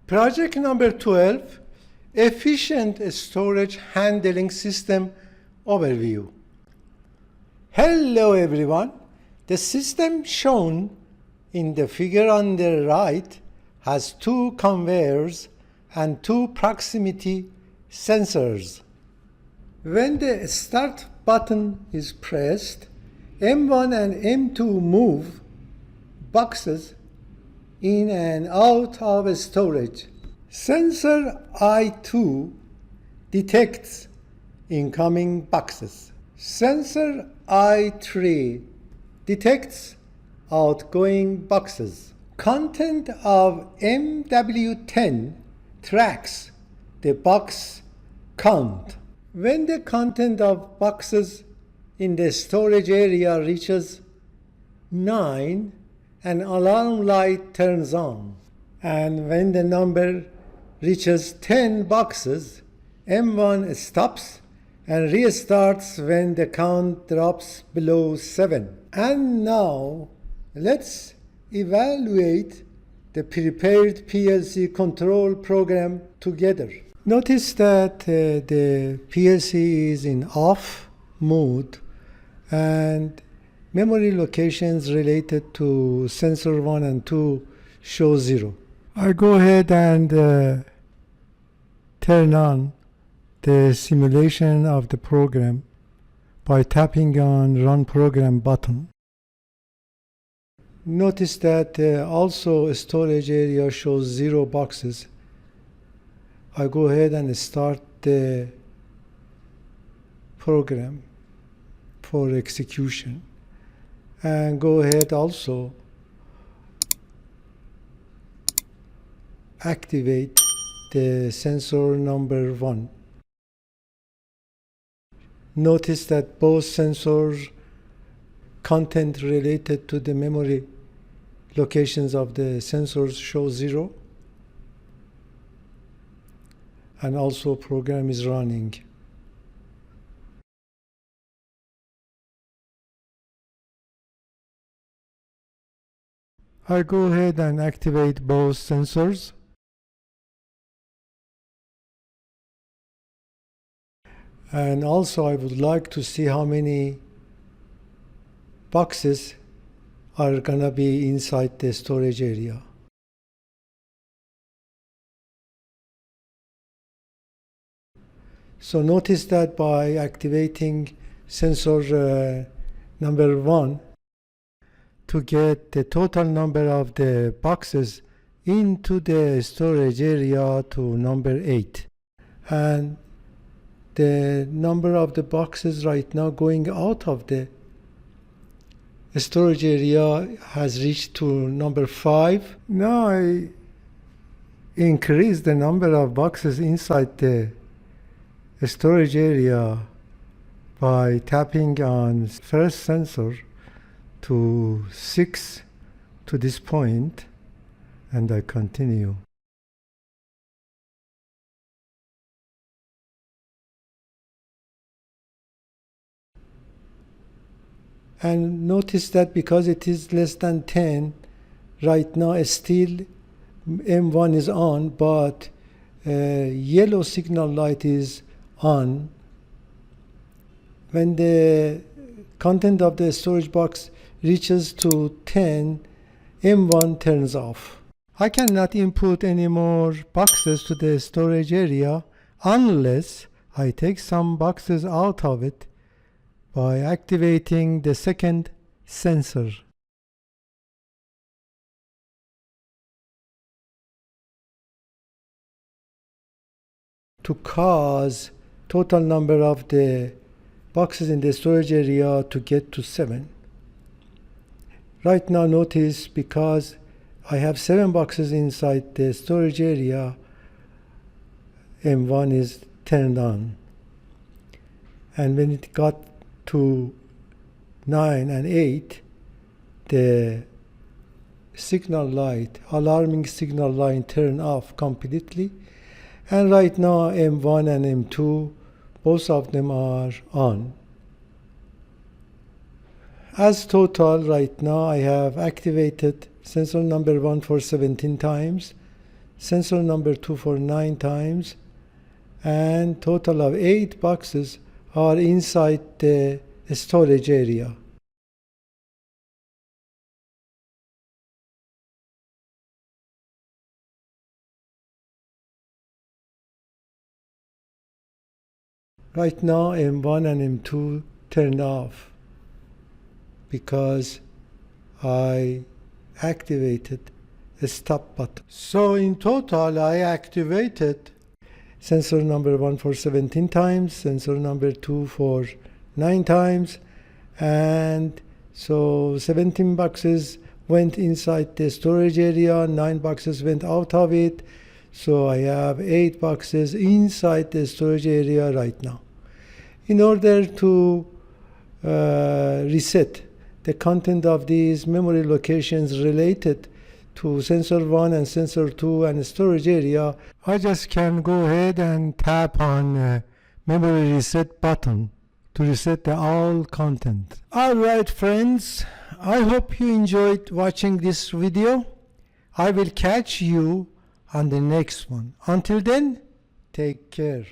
Project number 12, Efficient Storage Handling System Overview. Hello everyone. The system shown in the figure on the right has two conveyors and two proximity sensors. When the start button is pressed, M1 and M2 move boxes in and out of storage. Sensor I2 detects incoming boxes. Sensor I3 detects outgoing boxes. Content of MW10 tracks the box count. When the content of boxes in the storage area reaches 9, an alarm light turns on. And when the number reaches 10 boxes, M1 stops and restarts when the count drops below 7. And now, let's evaluate the prepared PLC control program together. Notice that the PLC is in off mode and memory locations related to sensor 1 and 2 show 0. I go ahead and turn on the simulation of the program by tapping on Run Program button. Notice that also storage area shows 0 boxes. I go ahead and start the program for execution. And go ahead also activate the sensor number 1. Notice that both sensors content related to the memory locations of the sensors show 0, and also program is running. I go ahead and activate both sensors. And also I would like to see how many boxes are gonna be inside the storage area. So notice that by activating sensor number 1, to get the total number of the boxes into the storage area to number 8. And the number of the boxes right now going out of the storage area has reached to number 5. Now I increase the number of boxes inside the storage area by tapping on first sensor to 6 to this point, and I continue. And notice that because it is less than 10, right now still M1 is on, but yellow signal light is on. When the content of the storage box reaches to 10, M1 turns off. I cannot input any more boxes to the storage area unless I take some boxes out of it by activating the second sensor. To cause total number of the boxes in the storage area to get to 7. Right now notice because I have 7 boxes inside the storage area, M1 is turned on. And when it got to 9 and 8, the signal light, alarming signal light turned off completely. And right now M1 and M2, both of them are on. As total right now I have activated sensor number 1 for 17 times, sensor number 2 for 9 times, and total of 8 boxes are inside the storage area. Right now M1 and M2 turned off because I activated the stop button. So in total I activated sensor number 1 for 17 times, sensor number 2 for 9 times, and so 17 boxes went inside the storage area, 9 boxes went out of it, so I have 8 boxes inside the storage area right now. In order to reset the content of these memory locations related to sensor 1 and sensor 2 and storage area, I just can go ahead and tap on memory reset button to reset the all content. Alright friends, I hope you enjoyed watching this video. I will catch you on the next one. Until then, take care.